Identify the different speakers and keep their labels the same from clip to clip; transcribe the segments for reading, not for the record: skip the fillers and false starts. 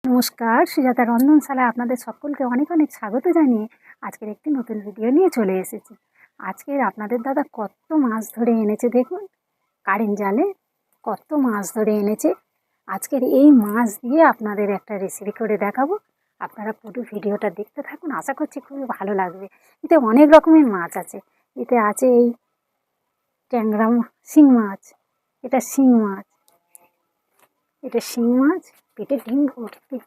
Speaker 1: নমস্কার, সুজাতা রন্ধনশালায় আপনাদের সকলকে অনেক অনেক স্বাগত জানিয়ে আজকের একটি নতুন ভিডিও নিয়ে চলে এসেছি। আজকের আপনাদের দাদা কত মাছ ধরে এনেছে দেখুন, কারেন্ট জালে কত মাছ ধরে এনেছে। আজকের এই মাছ দিয়ে আপনাদের একটা রেসিপি করে দেখাবো। আপনারা পুরো ভিডিওটা দেখতে থাকুন, আশা করছি খুবই ভালো লাগবে। এতে অনেক রকমের মাছ আছে। এতে আছে এই ট্যাংরা শিং মাছ, এটা শিং মাছ, এটা শিং মাছ, পেটে ডিম ভর্তি।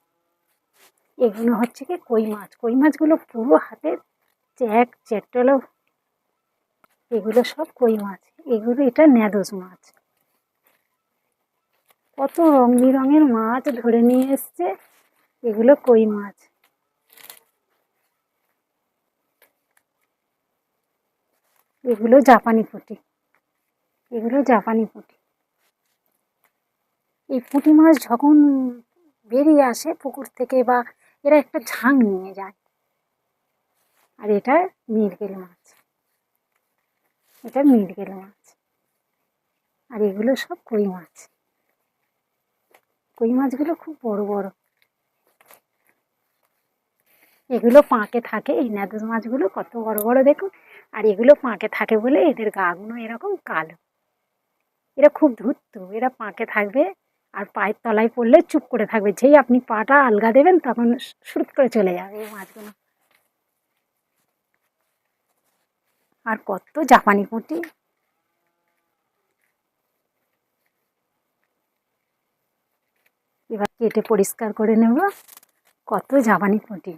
Speaker 1: এগুলো হচ্ছে কি কই মাছ। কই মাছগুলো পুরো হাতের চ্যাক চ্যাটলো, এগুলো সব কই মাছ। এগুলো এটা ন্যাদোস মাছ। কত রং বেরঙের মাছ ধরে নিয়ে এসছে। এগুলো কই মাছ। এগুলো জাপানি পুঁটি, এগুলো জাপানি পুঁটি। এই পুঁটি মাছ যখন বেরিয়ে আসে পুকুর থেকে, বা এরা একটা ঝাং নিয়ে যায়। আর এটা মৃগেল মাছ, এটা মৃগেল মাছ। আর এগুলো সব কই মাছ। কই মাছগুলো খুব বড় বড়। এগুলো পাঁকে থাকে, এই ন্যাদোস মাছগুলো কত বড় বড় দেখুন। আর এগুলো পাঁকে থাকে বলে এদের গাগুলো এরকম কালো। এরা খুব ধূর্ত, এরা পাঁকে থাকবে আর পায়ের তলায় পড়লে চুপ করে থাকবে। যেই আপনি পাটা আলগা দেবেন তখন সুরুত করে চলে যাবে এই মাছগুলো। আর কত জাপানি পুঁটি। এবার কেটে পরিষ্কার করে নেব। কত জাপানি পুঁটি।